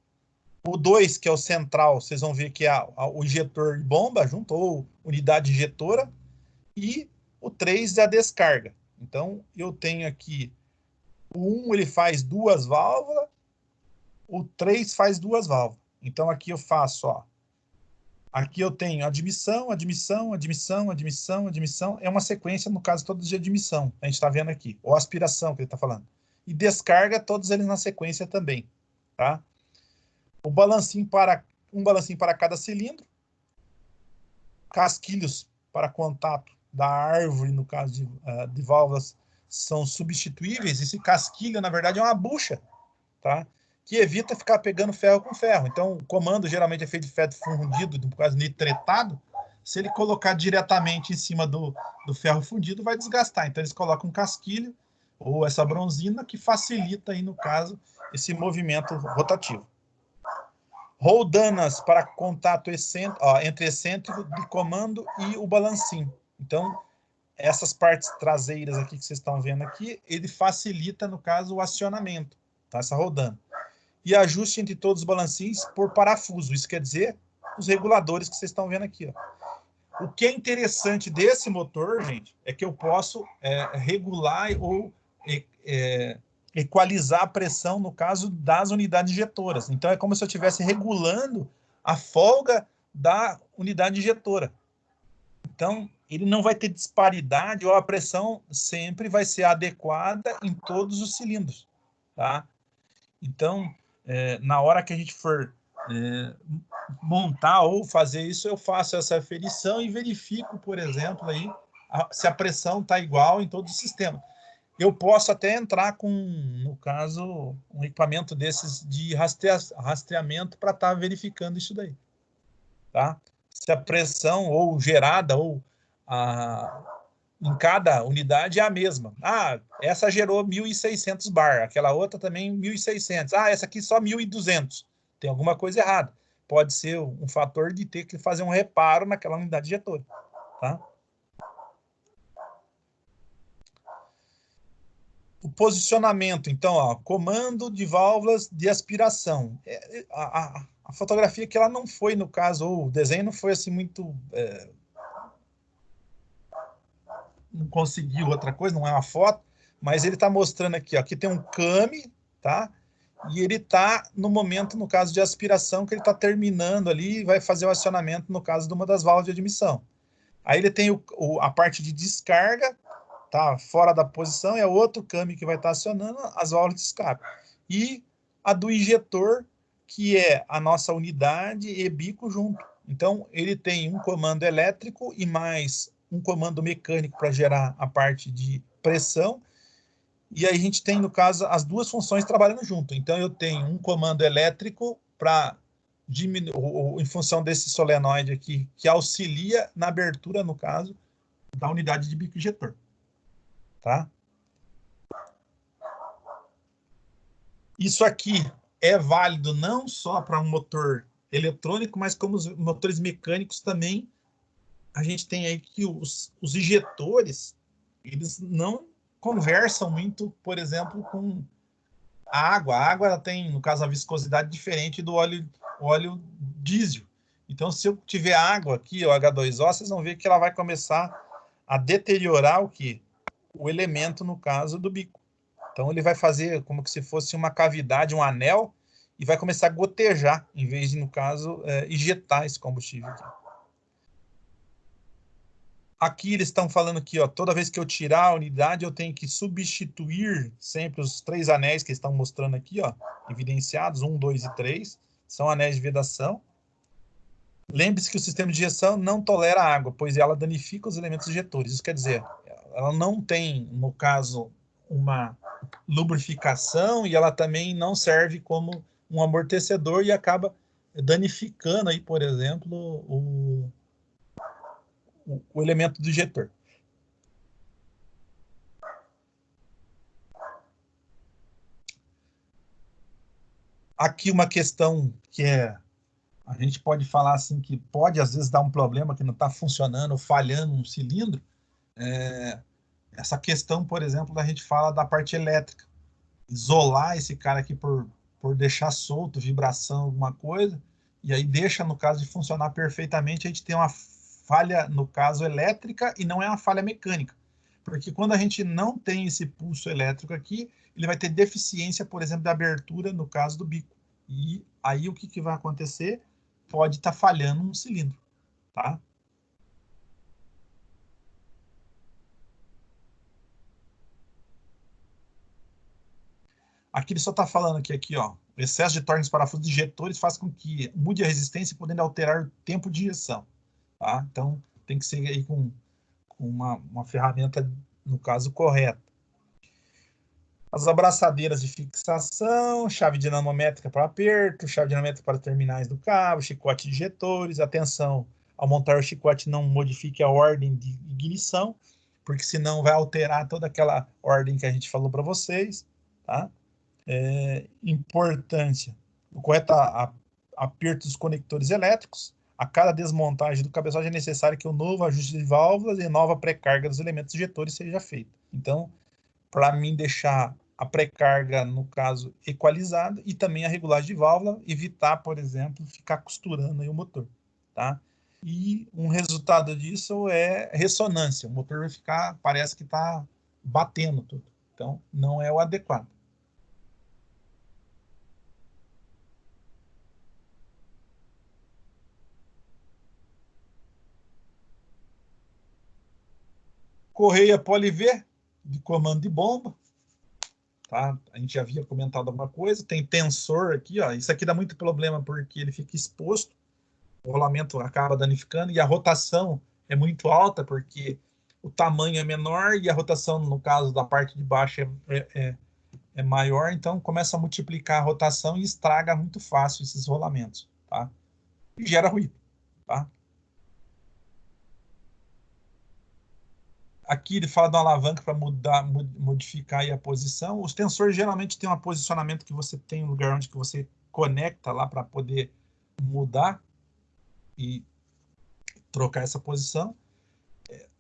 Speaker 1: o 2, que é o central, vocês vão ver que é o injetor de bomba junto, ou unidade injetora, e o 3 é a descarga. Então, eu tenho aqui, o 1 ele faz 2 válvulas, o 3 faz 2 válvulas. Então, aqui eu faço, ó, aqui eu tenho admissão, admissão, admissão, admissão, admissão. É uma sequência, no caso, todos de admissão. A gente está vendo aqui. Ou aspiração, que ele está falando. E descarga, todos eles na sequência também. Tá? O balancinho um balancinho para cada cilindro. Casquilhos para contato da árvore, no caso de válvulas, são substituíveis. Esse casquilho, na verdade, é uma bucha. Tá? que evita ficar pegando ferro com ferro. Então, o comando geralmente é feito de ferro fundido, no caso nitretado. Se ele colocar diretamente em cima do ferro fundido, vai desgastar. Então, eles colocam um casquilho ou essa bronzina que facilita, aí, no caso, esse movimento rotativo. Roldanas para contato entre excêntrico de comando e o balancinho. Então, essas partes traseiras aqui que vocês estão vendo aqui, ele facilita, no caso, o acionamento, tá? Essa roldana. E ajuste entre todos os balancinhos por parafuso. Isso quer dizer os reguladores que vocês estão vendo aqui, ó. O que é interessante desse motor, gente, é que eu posso regular ou equalizar a pressão, no caso das unidades injetoras. Então, é como se eu estivesse regulando a folga da unidade injetora. Então, ele não vai ter disparidade, ou a pressão sempre vai ser adequada em todos os cilindros, tá? Então, na hora que a gente for montar ou fazer isso, eu faço essa aferição e verifico, por exemplo, aí, se a pressão está igual em todo o sistema. Eu posso até entrar com, no caso, um equipamento desses de rastreamento para estar verificando isso daí, tá? Se a pressão ou gerada ou em cada unidade é a mesma. Essa gerou 1.600 bar, aquela outra também 1.600. Essa aqui só 1.200. Tem alguma coisa errada. Pode ser um fator de ter que fazer um reparo naquela unidade injetora, tá? O posicionamento, então, ó, comando de válvulas de aspiração. A fotografia que ela não foi, no caso, ou o desenho não foi assim muito... não conseguiu outra coisa, não é uma foto, mas ele está mostrando aqui, ó, aqui tem um came, tá? E ele está no momento, no caso de aspiração, que ele está terminando ali e vai fazer o acionamento, no caso de uma das válvulas de admissão. Aí ele tem a parte de descarga, tá fora da posição, é outro came que vai estar acionando as válvulas de escape. E a do injetor, que é a nossa unidade e bico junto. Então, ele tem um comando elétrico e mais um comando mecânico para gerar a parte de pressão. E aí a gente tem, no caso, as duas funções trabalhando junto. Então, eu tenho um comando elétrico para diminuir, em função desse solenoide aqui, que auxilia na abertura, no caso, da unidade de bico injetor. Tá? Isso aqui é válido não só para um motor eletrônico, mas como os motores mecânicos também. A gente tem aí que os injetores, eles não conversam muito, por exemplo, com a água. A água ela tem, no caso, a viscosidade diferente do óleo diesel. Então, se eu tiver água aqui, o H2O, vocês vão ver que ela vai começar a deteriorar o quê? O elemento, no caso, do bico. Então, ele vai fazer como se fosse uma cavidade, um anel, e vai começar a gotejar, em vez de, no caso, injetar esse combustível aqui. Aqui eles estão falando que, ó, toda vez que eu tirar a unidade, eu tenho que substituir sempre os 3 anéis que estão mostrando aqui, ó, evidenciados, 1, 2 e 3, são anéis de vedação. Lembre-se que o sistema de injeção não tolera água, pois ela danifica os elementos injetores. Isso quer dizer, ela não tem, no caso, uma lubrificação e ela também não serve como um amortecedor e acaba danificando aí, por exemplo, o elemento do injetor. Aqui uma questão que a gente pode falar assim que pode às vezes dar um problema que não está funcionando, falhando um cilindro. Essa questão, por exemplo, a gente fala da parte elétrica. Isolar esse cara aqui por deixar solto, vibração, alguma coisa, e aí deixa, no caso, de funcionar perfeitamente, a gente tem uma falha, no caso, elétrica e não é uma falha mecânica. Porque quando a gente não tem esse pulso elétrico aqui, ele vai ter deficiência, por exemplo, da abertura, no caso do bico. E aí o que vai acontecer? Pode estar falhando um cilindro, tá? Aqui ele só está falando que aqui, ó, o excesso de torque nos parafusos de injetores faz com que mude a resistência, podendo alterar o tempo de injeção. Tá? Então, tem que ser aí com uma ferramenta, no caso, correta. As abraçadeiras de fixação, chave dinamométrica para aperto, chave dinamométrica para terminais do cabo, chicote de injetores. Atenção, ao montar o chicote não modifique a ordem de ignição, porque senão vai alterar toda aquela ordem que a gente falou para vocês, tá? Importância, o correto aperto dos conectores elétricos. A cada desmontagem do cabeçote é necessário que o novo ajuste de válvulas e nova pré-carga dos elementos injetores seja feita. Então, para mim deixar a pré-carga, no caso, equalizada, e também a regulagem de válvula, evitar, por exemplo, ficar costurando aí o motor, tá? E um resultado disso é ressonância. O motor vai ficar, parece que está batendo tudo. Então, não é o adequado. Correia Poli-V, de comando de bomba. Tá? A gente já havia comentado alguma coisa. Tem tensor aqui, ó. Isso aqui dá muito problema porque ele fica exposto. O rolamento acaba danificando e a rotação é muito alta porque o tamanho é menor e a rotação, no caso da parte de baixo, é maior. Então, começa a multiplicar a rotação e estraga muito fácil esses rolamentos. Tá? E gera ruído. Tá? Aqui ele fala de uma alavanca para modificar aí a posição. Os tensores geralmente têm um posicionamento que você tem um lugar onde que você conecta lá para poder mudar e trocar essa posição.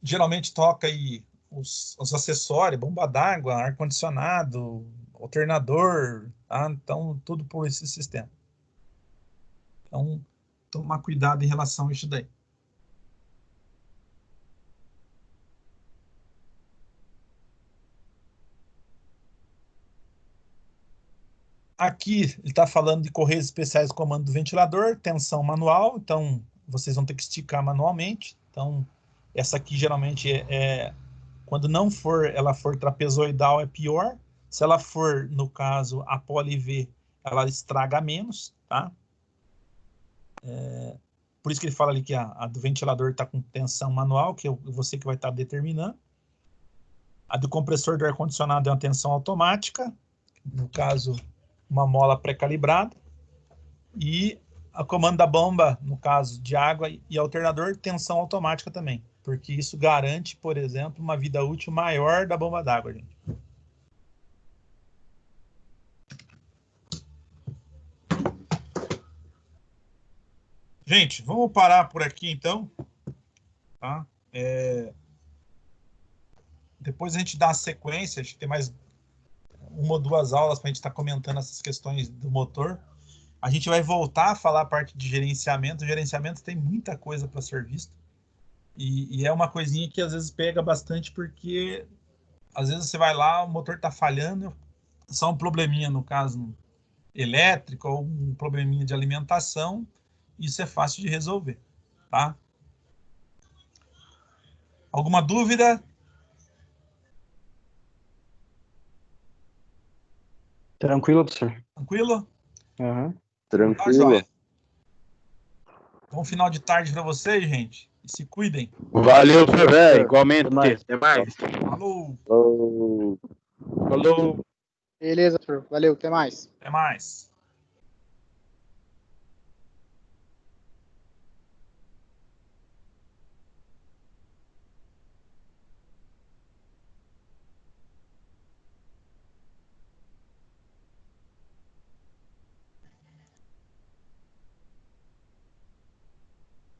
Speaker 1: Geralmente toca aí os acessórios, bomba d'água, ar-condicionado, alternador, tá? Então tudo por esse sistema. Então, tomar cuidado em relação a isso daí. Aqui ele está falando de correias especiais de comando do ventilador, tensão manual, então vocês vão ter que esticar manualmente. Então, essa aqui geralmente quando não for, ela for trapezoidal é pior. Se ela for, no caso, a Poli-V, ela estraga menos, tá? Por isso que ele fala ali que a do ventilador está com tensão manual, que é você que vai estar determinando. A do compressor do ar-condicionado é uma tensão automática, no caso, uma mola pré-calibrada, e a comando da bomba, no caso de água e alternador, tensão automática também, porque isso garante, por exemplo, uma vida útil maior da bomba d'água, gente. Gente, vamos parar por aqui então, tá? Depois a gente dá a sequência, a gente tem mais uma ou duas aulas para a gente estar comentando essas questões do motor. A gente vai voltar a falar a parte de gerenciamento. O gerenciamento tem muita coisa para ser visto. E é uma coisinha que às vezes pega bastante, porque às vezes você vai lá, o motor está falhando, só um probleminha, no caso, elétrico, ou um probleminha de alimentação, isso é fácil de resolver, tá? Alguma dúvida?
Speaker 3: Tranquilo, professor?
Speaker 1: Tranquilo?
Speaker 3: Uhum.
Speaker 4: Tranquilo.
Speaker 1: Bom final de tarde para vocês, gente. E se cuidem.
Speaker 6: Valeu, professor. Igualmente.
Speaker 3: Até mais.
Speaker 6: Até mais.
Speaker 1: Falou.
Speaker 4: Oh.
Speaker 6: Falou.
Speaker 7: Beleza, professor. Valeu, até mais.
Speaker 1: Até mais.